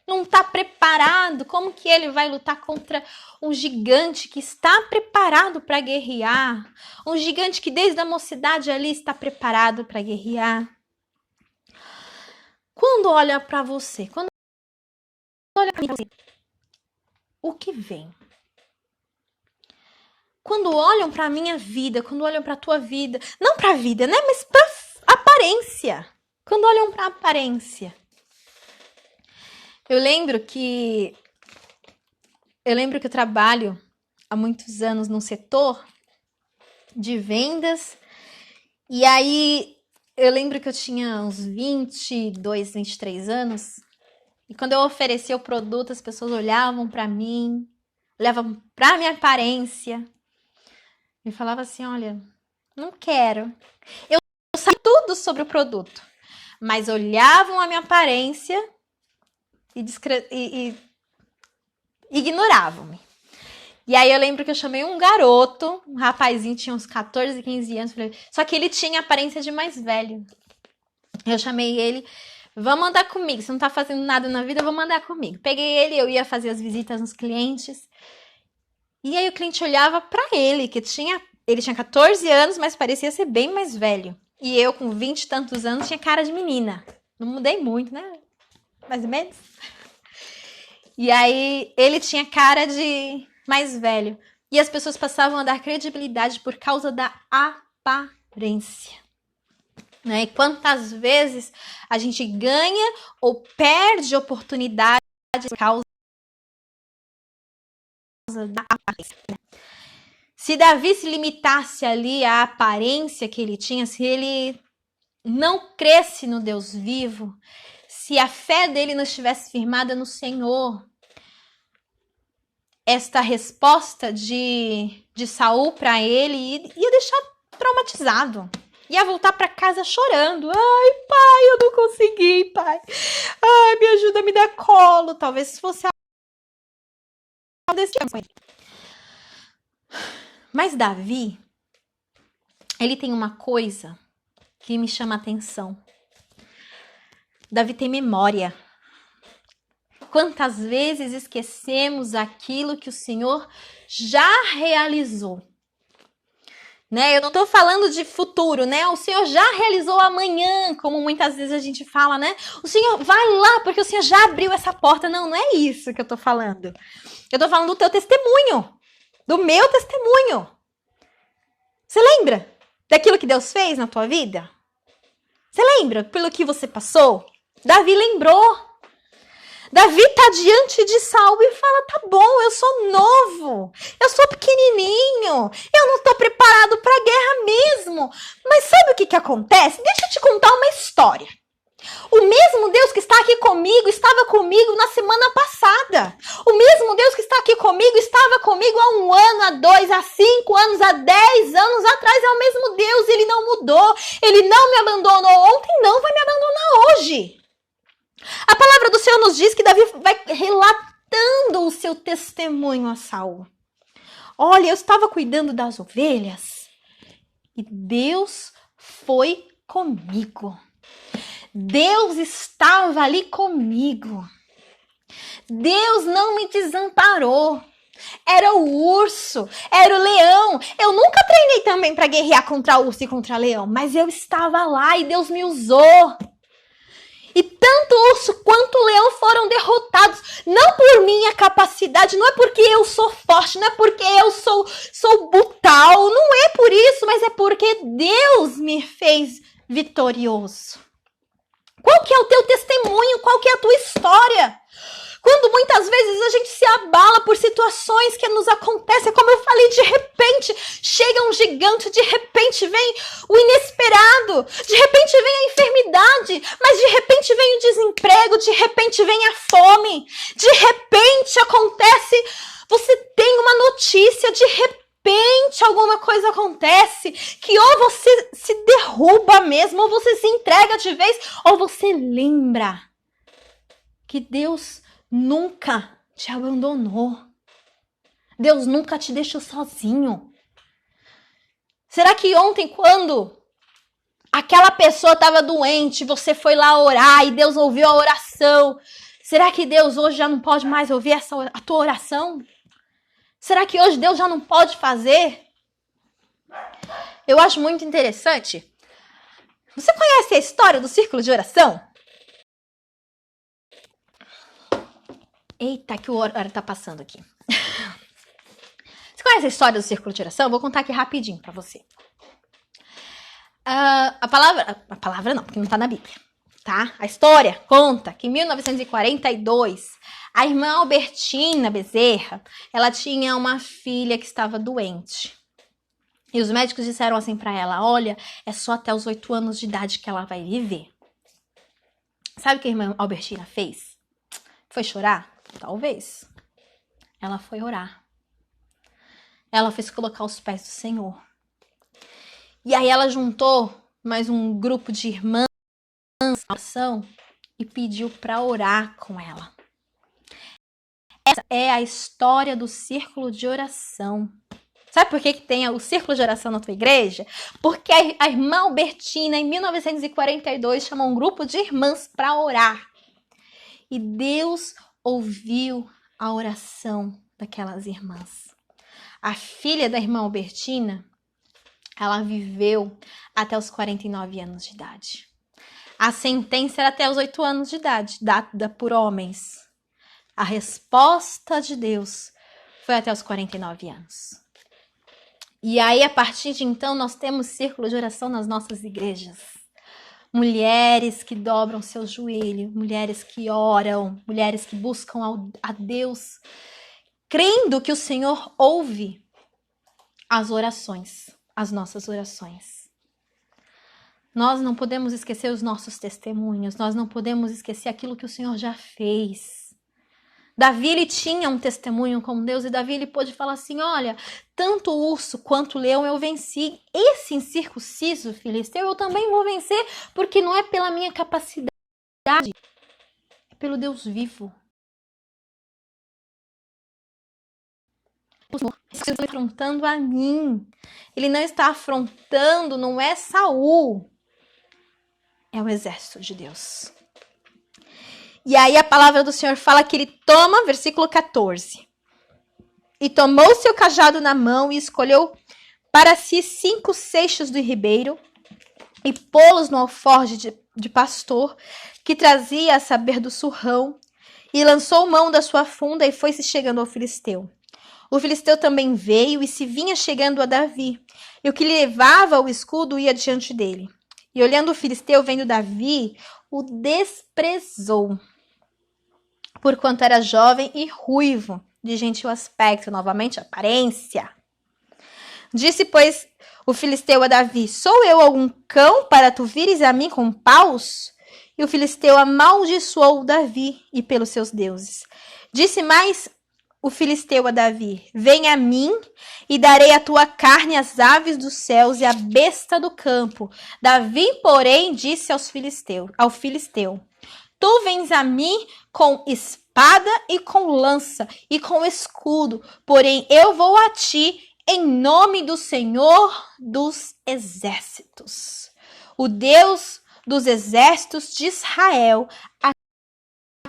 não está preparado. Como que ele vai lutar contra um gigante que está preparado para guerrear? Um gigante que desde a mocidade ali está preparado para guerrear. Quando olha para você, quando olha para você, o que vem? Quando olham para a minha vida, quando olham para a tua vida, não para a vida, né? Mas para a aparência. Quando olham para a aparência. Eu lembro que eu trabalho há muitos anos num setor de vendas. E aí eu lembro que eu tinha uns 22, 23 anos. E quando eu oferecia o produto, as pessoas olhavam para mim, olhavam para minha aparência. Me falava assim, olha, não quero. Eu sabia tudo sobre o produto, mas olhavam a minha aparência e ignoravam-me. E aí eu lembro que eu chamei um garoto, um rapazinho, tinha uns 14, 15 anos, só que ele tinha aparência de mais velho. Eu chamei ele, vamos andar comigo, você não tá fazendo nada na vida, vamos andar comigo. Peguei ele, eu ia fazer as visitas nos clientes. E aí o cliente olhava pra ele, que ele tinha 14 anos, mas parecia ser bem mais velho. E eu, com 20 e tantos anos, tinha cara de menina. Não mudei muito, né? Mais ou menos. E aí ele tinha cara de mais velho. E as pessoas passavam a dar credibilidade por causa da aparência. Né? E quantas vezes a gente ganha ou perde oportunidade por causa da aparência. Se Davi se limitasse ali à aparência que ele tinha, se ele não cresce no Deus vivo, se a fé dele não estivesse firmada no Senhor, esta resposta de Saul para ele ia deixar traumatizado. Ia voltar para casa chorando. Ai, pai, eu não consegui, pai. Ai, me ajuda, me dá colo. Talvez fosse algo desse tipo. Mas Davi, ele tem uma coisa que me chama a atenção. Davi tem memória. Quantas vezes esquecemos aquilo que o Senhor já realizou? Né? Eu não estou falando de futuro, né? O Senhor já realizou amanhã, como muitas vezes a gente fala, né? O Senhor vai lá, porque o Senhor já abriu essa porta. Não, não é isso que eu estou falando. Eu estou falando do teu testemunho. Do meu testemunho. Você lembra daquilo que Deus fez na tua vida? Você lembra pelo que você passou? Davi lembrou. Davi está diante de Saul e fala, tá bom, eu sou novo, eu sou pequenininho, eu não estou preparado para a guerra mesmo. Mas sabe o que acontece? Deixa eu te contar uma história. O mesmo Deus que está aqui comigo estava comigo na semana passada. O mesmo Deus que está aqui comigo estava comigo há 1 ano, há 2, há 5 anos, há 10 anos atrás. É o mesmo Deus, ele não mudou. Ele não me abandonou ontem, não vai me abandonar hoje. A palavra do Senhor nos diz que Davi vai relatando o seu testemunho a Saul. Olha, eu estava cuidando das ovelhas e Deus foi comigo. Deus estava ali comigo. Deus não me desamparou. Era o urso, era o leão. Eu nunca treinei também para guerrear contra o urso e contra o leão, mas eu estava lá e Deus me usou. E tanto o urso quanto o leão foram derrotados, não por minha capacidade, não é porque eu sou forte, não é porque eu sou brutal, não é por isso, mas é porque Deus me fez vitorioso. Qual que é o teu testemunho? Qual que é a tua história? Quando muitas vezes a gente se abala por situações que nos acontecem, como eu falei, de repente chega um gigante, de repente vem o inesperado, de repente vem a enfermidade, mas de repente vem o desemprego, de repente vem a fome, de repente acontece, você tem uma notícia, de repente alguma coisa acontece, que ou você se derruba mesmo, ou você se entrega de vez, ou você lembra que Deus nunca te abandonou. Deus nunca te deixou sozinho. Será que ontem, quando aquela pessoa estava doente, você foi lá orar e Deus ouviu a oração, será que Deus hoje já não pode mais ouvir a tua oração? Será que hoje Deus já não pode fazer? Eu acho muito interessante. Você conhece a história do círculo de oração? Eita, que o horário tá passando aqui. Você conhece a história do círculo de oração? Eu vou contar aqui rapidinho pra você. A palavra não, porque não tá na Bíblia, tá? A história conta que em 1942, a irmã Albertina Bezerra, ela tinha uma filha que estava doente. E os médicos disseram assim pra ela, olha, é só até os 8 anos de idade que ela vai viver. Sabe o que a irmã Albertina fez? Foi chorar? Talvez. Ela foi orar. Ela fez colocar os pés do Senhor. E aí ela juntou mais um grupo de irmãs na oração e pediu para orar com ela. Essa é a história do círculo de oração. Sabe por que tem o círculo de oração na tua igreja? Porque a irmã Albertina, em 1942, chamou um grupo de irmãs para orar. E Deus ouviu a oração daquelas irmãs. A filha da irmã Albertina, ela viveu até os 49 anos de idade. A sentença era até os 8 anos de idade, dada por homens. A resposta de Deus foi até os 49 anos. E aí, a partir de então, nós temos círculo de oração nas nossas igrejas. Mulheres que dobram seu joelho, mulheres que oram, mulheres que buscam a Deus, crendo que o Senhor ouve as orações, as nossas orações. Nós não podemos esquecer os nossos testemunhos, nós não podemos esquecer aquilo que o Senhor já fez. Davi, ele tinha um testemunho com Deus e Davi, ele pôde falar assim, olha, tanto o urso quanto o leão eu venci. Esse incircunciso filisteu eu também vou vencer, porque não é pela minha capacidade, é pelo Deus vivo. O Senhor está afrontando a mim. Ele não está afrontando, não é Saul. É o exército de Deus. E aí a palavra do Senhor fala que ele toma, versículo 14. E tomou seu cajado na mão e escolheu para si 5 seixos do ribeiro e pô-los no alforje de pastor que trazia a saber do surrão e lançou mão da sua funda e foi-se chegando ao filisteu. O filisteu também veio e se vinha chegando a Davi, e o que lhe levava o escudo ia diante dele. E olhando o filisteu, vendo Davi, o desprezou, porquanto era jovem e ruivo, de gentil aspecto, novamente aparência. Disse, pois, o filisteu a Davi, sou eu algum cão para tu vires a mim com paus? E o filisteu amaldiçoou Davi e pelos seus deuses. Disse mais o filisteu a Davi, vem a mim e darei a tua carne às aves dos céus e à besta do campo. Davi, porém, disse ao filisteu, tu vens a mim com espada e com lança e com escudo, porém eu vou a ti em nome do Senhor dos exércitos, o Deus dos exércitos de Israel, a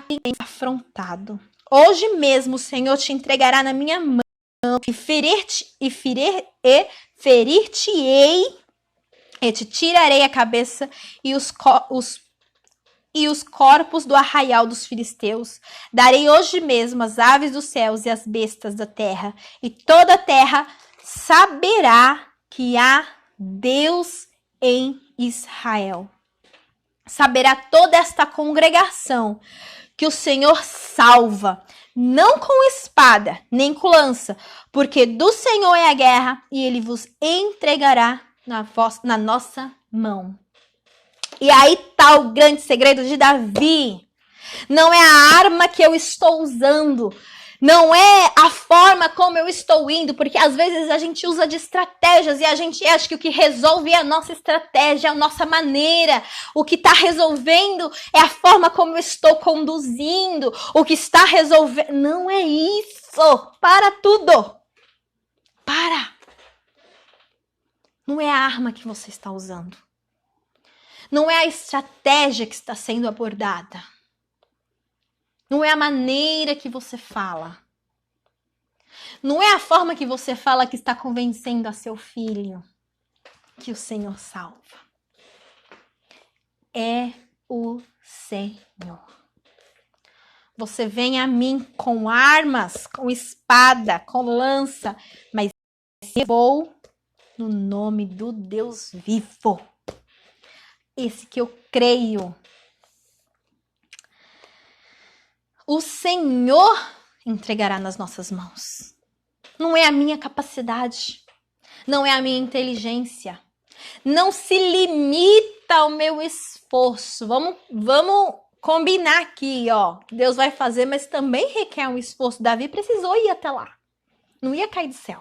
quem tem afrontado. Hoje mesmo o Senhor te entregará na minha mão e ferir-te-ei e te tirarei a cabeça e os corpos do arraial dos filisteus. Darei hoje mesmo as aves dos céus e as bestas da terra, e toda a terra saberá que há Deus em Israel. Saberá toda esta congregação que o Senhor salva, não com espada, nem com lança, porque do Senhor é a guerra e ele vos entregará na nossa mão. E aí tá o grande segredo de Davi. Não é a arma que eu estou usando, não é a forma como eu estou indo, porque às vezes a gente usa de estratégias e a gente acha que o que resolve é a nossa estratégia, a nossa maneira. O que está resolvendo é a forma como eu estou conduzindo. O que está resolvendo... Não é isso. Para tudo. Para. Não é a arma que você está usando. Não é a estratégia que está sendo abordada. Não é a maneira que você fala. Não é a forma que você fala que está convencendo a seu filho que o Senhor salva. É o Senhor. Você vem a mim com armas, com espada, com lança, mas eu vou no nome do Deus vivo. Esse que eu creio. O Senhor entregará nas nossas mãos. Não é a minha capacidade, não é a minha inteligência, não se limita ao meu esforço. Vamos combinar aqui, ó. Deus vai fazer, mas também requer um esforço. Davi precisou ir até lá, não ia cair do céu.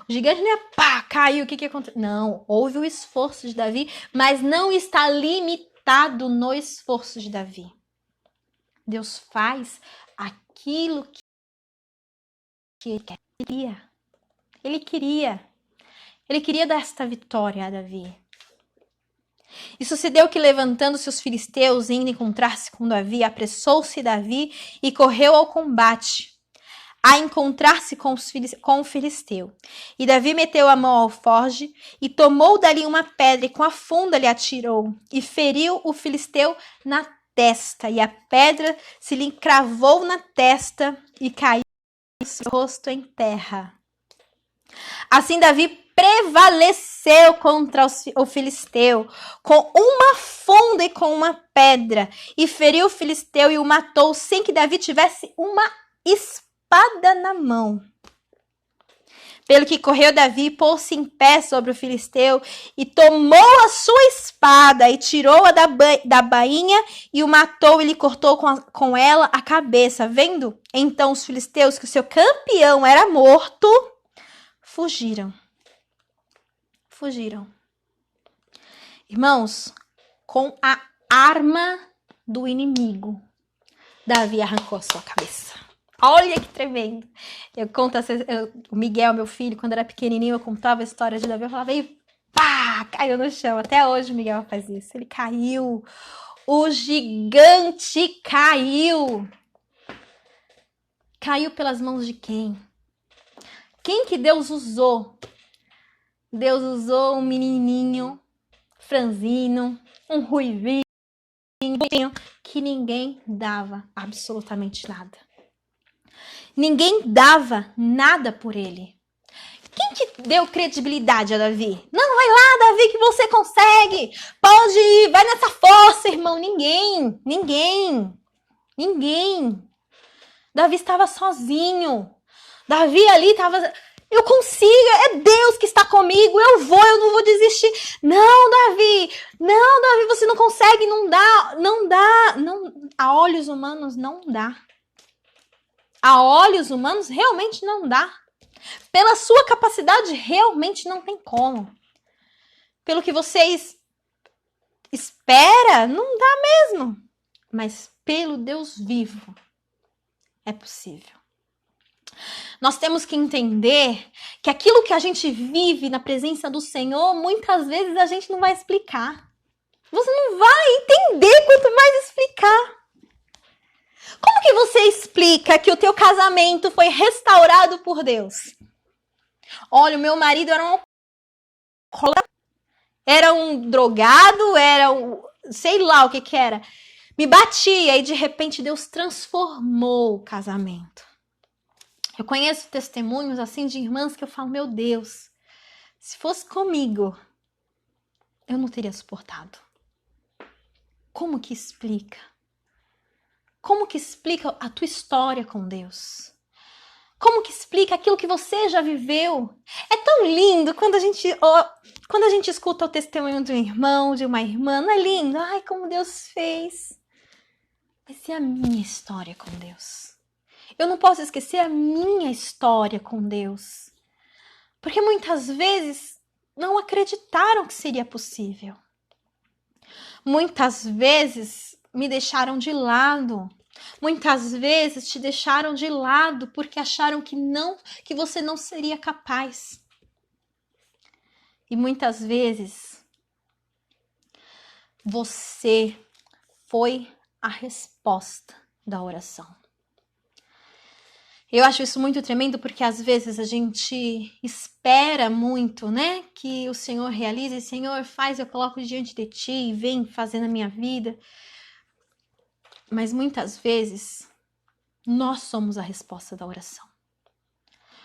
O gigante não ia, caiu, o que aconteceu? Não, houve o esforço de Davi, mas não está limitado no esforço de Davi. Deus faz aquilo que ele queria. Ele queria dar esta vitória a Davi. E sucedeu que, levantando-se os filisteus, indo encontrar-se com Davi, apressou-se Davi e correu ao combate, a encontrar-se com o filisteu. E Davi meteu a mão ao alforje e tomou dali uma pedra e com a funda lhe atirou e feriu o filisteu na testa, e a pedra se lhe cravou na testa e caiu seu rosto em terra. Assim Davi prevaleceu contra o filisteu com uma funda e com uma pedra, e feriu o filisteu e o matou sem que Davi tivesse uma espada na mão. Pelo que correu Davi, pôs-se em pé sobre o filisteu e tomou a sua espada e tirou-a da bainha e o matou e lhe cortou com ela a cabeça. Vendo então os filisteus que o seu campeão era morto, fugiram. Irmãos, com a arma do inimigo, Davi arrancou a sua cabeça. Olha que tremendo. Eu conto, o Miguel, meu filho, quando era pequenininho, eu contava a história de Davi, eu falava, e pá, caiu no chão. Até hoje o Miguel faz isso. Ele caiu. O gigante caiu. Caiu pelas mãos de quem? Quem que Deus usou? Deus usou um menininho franzino, um ruivinho, que ninguém dava absolutamente nada. Ninguém dava nada por ele. Quem que deu credibilidade a Davi? Não, vai lá, Davi, que você consegue. Pode ir, vai nessa força, irmão. Ninguém. Davi estava sozinho. Davi ali estava... Eu consigo, é Deus que está comigo, eu não vou desistir. Não, Davi, você não consegue, não dá. A olhos humanos não dá. A olhos humanos realmente não dá. Pela sua capacidade realmente não tem como. Pelo que vocês espera, não dá mesmo. Mas pelo Deus vivo é possível. Nós temos que entender que aquilo que a gente vive na presença do Senhor, muitas vezes a gente não vai explicar. Você não vai entender quanto mais explicar. Como que você explica que o teu casamento foi restaurado por Deus? Olha, o meu marido era um drogado, sei lá o que era. Me batia e de repente Deus transformou o casamento. Eu conheço testemunhos assim de irmãs que eu falo, meu Deus, se fosse comigo, eu não teria suportado. Como que explica? Como que explica a tua história com Deus? Como que explica aquilo que você já viveu? É tão lindo quando a gente escuta o testemunho de um irmão, de uma irmã. Não é lindo? Ai, como Deus fez. Mas e a minha história com Deus? Eu não posso esquecer a minha história com Deus. Porque muitas vezes não acreditaram que seria possível. Muitas vezes me deixaram de lado. Muitas vezes te deixaram de lado porque acharam que você não seria capaz. E muitas vezes você foi a resposta da oração. Eu acho isso muito tremendo porque às vezes a gente espera muito, né? Que o Senhor realize, Senhor, faz, eu coloco diante de Ti e vem fazer na minha vida. Mas muitas vezes nós somos a resposta da oração.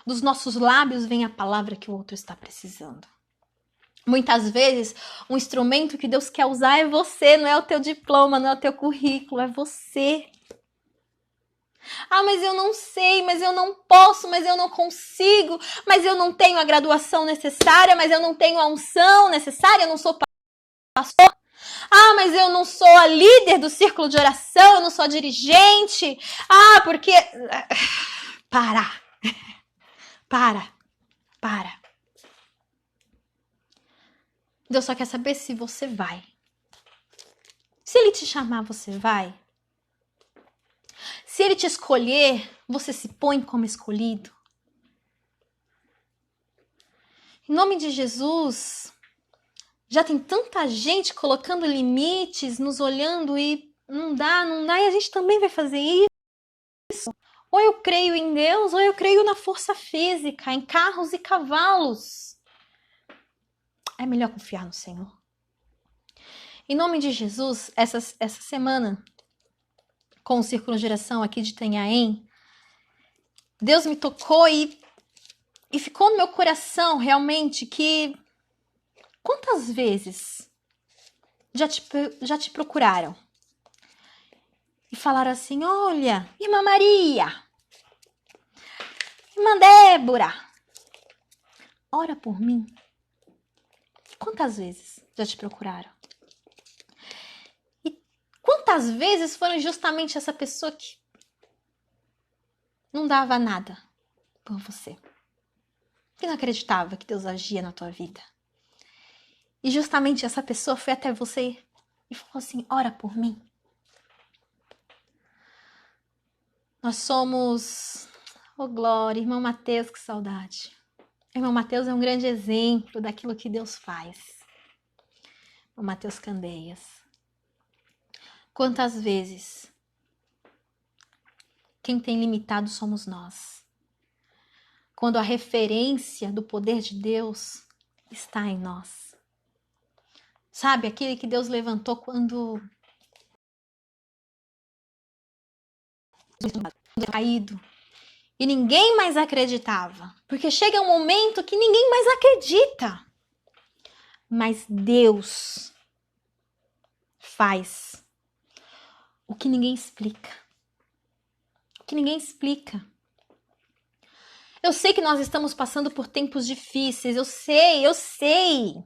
Dos nossos lábios vem a palavra que o outro está precisando. Muitas vezes, um instrumento que Deus quer usar é você, não é o teu diploma, não é o teu currículo, é você. Ah, mas eu não sei, mas eu não posso, mas eu não consigo, mas eu não tenho a graduação necessária, mas eu não tenho a unção necessária, eu não sou pastor. Ah, mas eu não sou a líder do círculo de oração, eu não sou a dirigente. Ah, porque... Para. Deus só quer saber se você vai. Se Ele te chamar, você vai. Se Ele te escolher, você se põe como escolhido. Em nome de Jesus, já tem tanta gente colocando limites, nos olhando e não dá, e a gente também vai fazer isso. Ou eu creio em Deus, ou eu creio na força física, em carros e cavalos. É melhor confiar no Senhor. Em nome de Jesus, essa semana, com o Círculo de Oração aqui de Itanhaém, Deus me tocou e ficou no meu coração realmente que quantas vezes já te procuraram e falaram assim, olha, irmã Maria, irmã Débora, ora por mim. Quantas vezes já te procuraram? E quantas vezes foram justamente essa pessoa que não dava nada por você? Que não acreditava que Deus agia na tua vida. E justamente essa pessoa foi até você e falou assim, ora por mim. Nós somos... Oh, glória, irmão Mateus, que saudade. Irmão Mateus é um grande exemplo daquilo que Deus faz. O Mateus Candeias. Quantas vezes quem tem limitado somos nós. Quando a referência do poder de Deus está em nós. Sabe, aquele que Deus levantou quando caído. E ninguém mais acreditava. Porque chega um momento que ninguém mais acredita. Mas Deus faz o que ninguém explica. O que ninguém explica. Eu sei que nós estamos passando por tempos difíceis. Eu sei.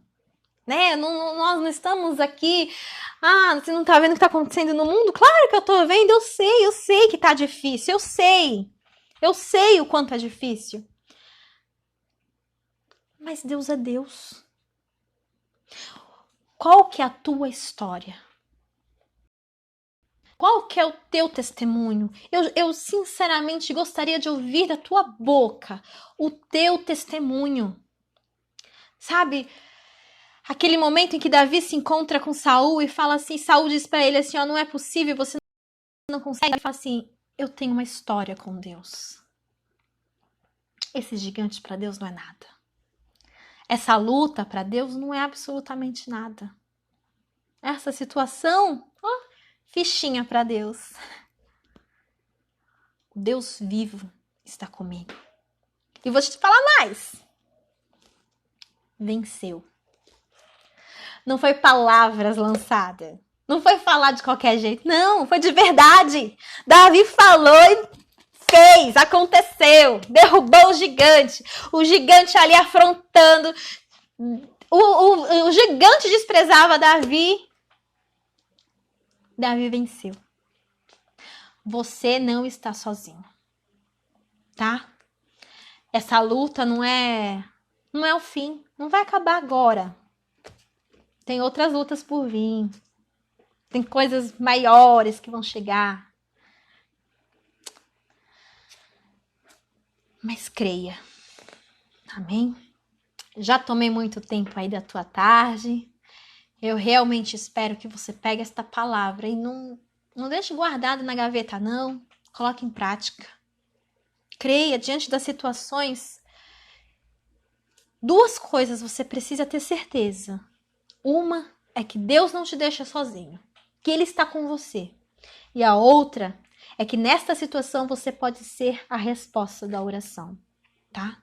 Né? Nós não estamos aqui... Ah, você não tá vendo o que está acontecendo no mundo? Claro que eu tô vendo. Eu sei que tá difícil. Eu sei o quanto é difícil. Mas Deus é Deus. Qual que é a tua história? Qual que é o teu testemunho? Eu sinceramente gostaria de ouvir da tua boca o teu testemunho. Sabe, aquele momento em que Davi se encontra com Saul e fala assim, Saul diz para ele assim, ó, não é possível, você não consegue. Ele fala assim, eu tenho uma história com Deus. Esse gigante para Deus não é nada. Essa luta para Deus não é absolutamente nada. Essa situação, ó, fichinha para Deus. O Deus vivo está comigo. E vou te falar mais. Venceu. Não foi palavras lançadas. Não foi falar de qualquer jeito, não, foi de verdade. Davi falou e fez, aconteceu, derrubou o gigante ali afrontando. O gigante desprezava Davi. Davi venceu. Você não está sozinho, tá? Essa luta não é o fim, não vai acabar agora. Tem outras lutas por vir. Tem coisas maiores que vão chegar. Mas creia. Amém? Já tomei muito tempo aí da tua tarde. Eu realmente espero que você pegue esta palavra e não deixe guardado na gaveta, não. Coloque em prática. Creia diante das situações. Duas coisas você precisa ter certeza. Uma é que Deus não te deixa sozinho, que Ele está com você. E a outra é que nesta situação você pode ser a resposta da oração, tá?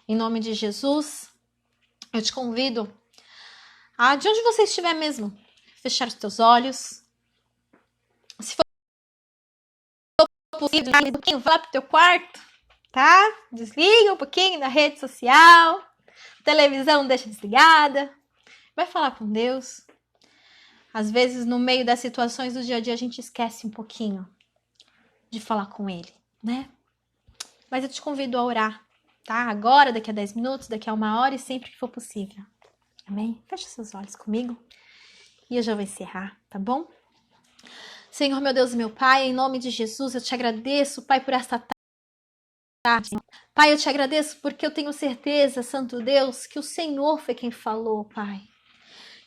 Em nome de Jesus, eu te convido a, de onde você estiver mesmo, fechar os teus olhos. Se for possível, um pouquinho, vá para o teu quarto, tá? Desliga um pouquinho da rede social, televisão deixa desligada. Vai falar com Deus. Às vezes, no meio das situações do dia a dia, a gente esquece um pouquinho de falar com Ele, né? Mas eu te convido a orar, tá? Agora, daqui a 10 minutos, daqui a 1 hora e sempre que for possível. Amém? Feche seus olhos comigo e eu já vou encerrar, tá bom? Senhor, meu Deus e meu Pai, em nome de Jesus, eu te agradeço, Pai, por esta tarde. Pai, eu te agradeço porque eu tenho certeza, Santo Deus, que o Senhor foi quem falou, Pai.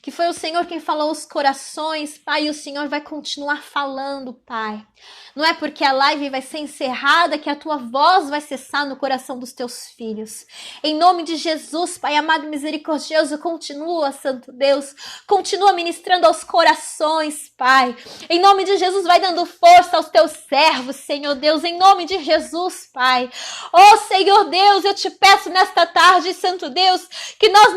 Que foi o Senhor quem falou aos corações, Pai, e o Senhor vai continuar falando, Pai. Não é porque a live vai ser encerrada que a tua voz vai cessar no coração dos teus filhos. Em nome de Jesus, Pai amado e misericordioso, continua, Santo Deus, continua ministrando aos corações, Pai. Em nome de Jesus, vai dando força aos teus servos, Senhor Deus, em nome de Jesus, Pai. Oh, Senhor Deus, eu te peço nesta tarde, Santo Deus, que nós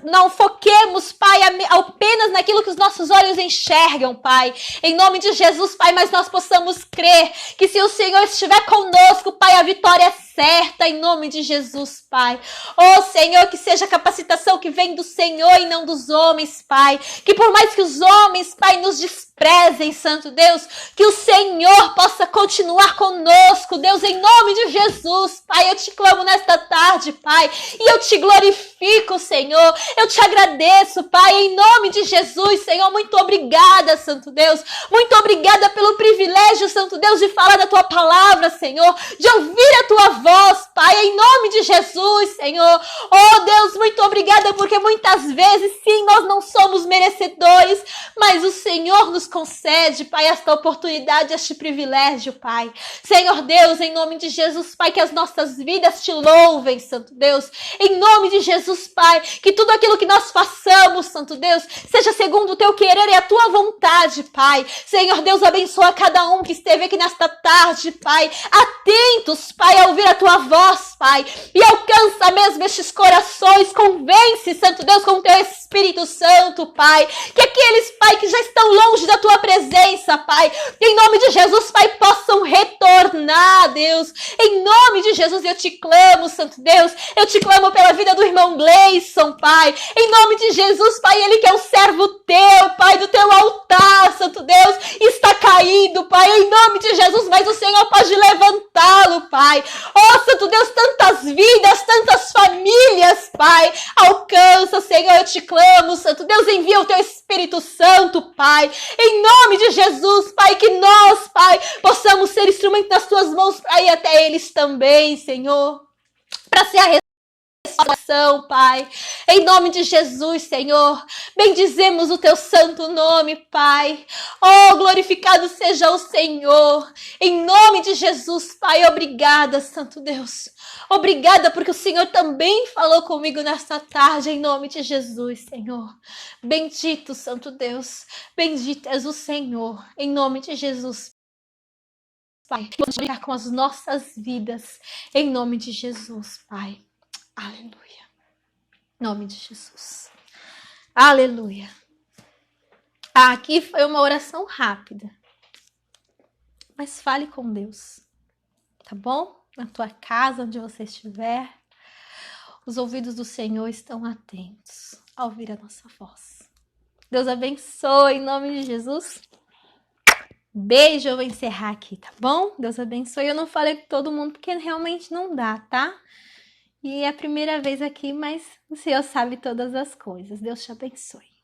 não foquemos, Pai, apenas naquilo que os nossos olhos enxergam, Pai. Em nome de Jesus, Pai, mas nós possamos crer que se o Senhor estiver conosco, Pai, a vitória é certa, em nome de Jesus, Pai. Oh, Senhor, que seja a capacitação que vem do Senhor e não dos homens, Pai. Que por mais que os homens, Pai, nos desprezem, Santo Deus, que o Senhor possa continuar conosco, Deus, em nome de Jesus, Pai. Eu te clamo nesta tarde, Pai, e eu te glorifico, Senhor. Eu te agradeço, Pai, em nome de Jesus, Senhor. Muito obrigada, Santo Deus. Muito obrigada pelo privilégio, Santo Deus, de falar da tua palavra, Senhor, de ouvir a tua voz, Pai, em nome de Jesus, Senhor. Oh, Deus, muito obrigada, porque muitas vezes, sim, nós não somos merecedores, mas o Senhor nos concede, Pai, esta oportunidade, este privilégio, Pai. Senhor Deus, em nome de Jesus, Pai, que as nossas vidas te louvem, Santo Deus. Em nome de Jesus, Pai, que tudo aquilo que nós façamos, Santo Deus, seja segundo o teu querer e a tua vontade, Pai. Senhor Deus, abençoa cada um que esteve aqui nesta tarde, Pai, atentos, Pai, a ouvir a tua voz, Pai, e alcança mesmo estes corações, convence, Santo Deus, com o teu Espírito Santo, Pai, que aqueles, Pai, que já estão longe da tua presença, Pai, em nome de Jesus, Pai, possam retornar, Deus, em nome de Jesus, eu te clamo, Santo Deus, eu te clamo pela vida do irmão Gleison, Pai, em nome de Jesus, Pai, ele que é um servo teu, Pai, do teu altar, Santo Deus, está caído, Pai, em nome de Jesus, mas o Senhor pode levantá-lo, Pai. Oh, Santo Deus, tantas vidas, tantas famílias, Pai, alcança, Senhor, eu te clamo, Santo Deus, envia o teu Espírito Santo, Pai, em nome de Jesus, Pai, que nós, Pai, possamos ser instrumento das tuas mãos para ir até eles também, Senhor, para ser a salvação, Pai, em nome de Jesus, Senhor, bendizemos o teu santo nome, Pai, oh, glorificado seja o Senhor, em nome de Jesus, Pai, obrigada, Santo Deus, obrigada porque o Senhor também falou comigo nesta tarde, em nome de Jesus, Senhor, bendito, Santo Deus, bendito és o Senhor, em nome de Jesus, Pai, vamos brincar com as nossas vidas, em nome de Jesus, Pai. Aleluia. Em nome de Jesus. Aleluia. Aqui foi uma oração rápida, mas fale com Deus, tá bom? Na tua casa, onde você estiver, os ouvidos do Senhor estão atentos a ouvir a nossa voz. Deus abençoe, em nome de Jesus. Beijo, eu vou encerrar aqui, tá bom? Deus abençoe. Eu não falei com todo mundo porque realmente não dá, tá? E é a primeira vez aqui, mas o Senhor sabe todas as coisas. Deus te abençoe.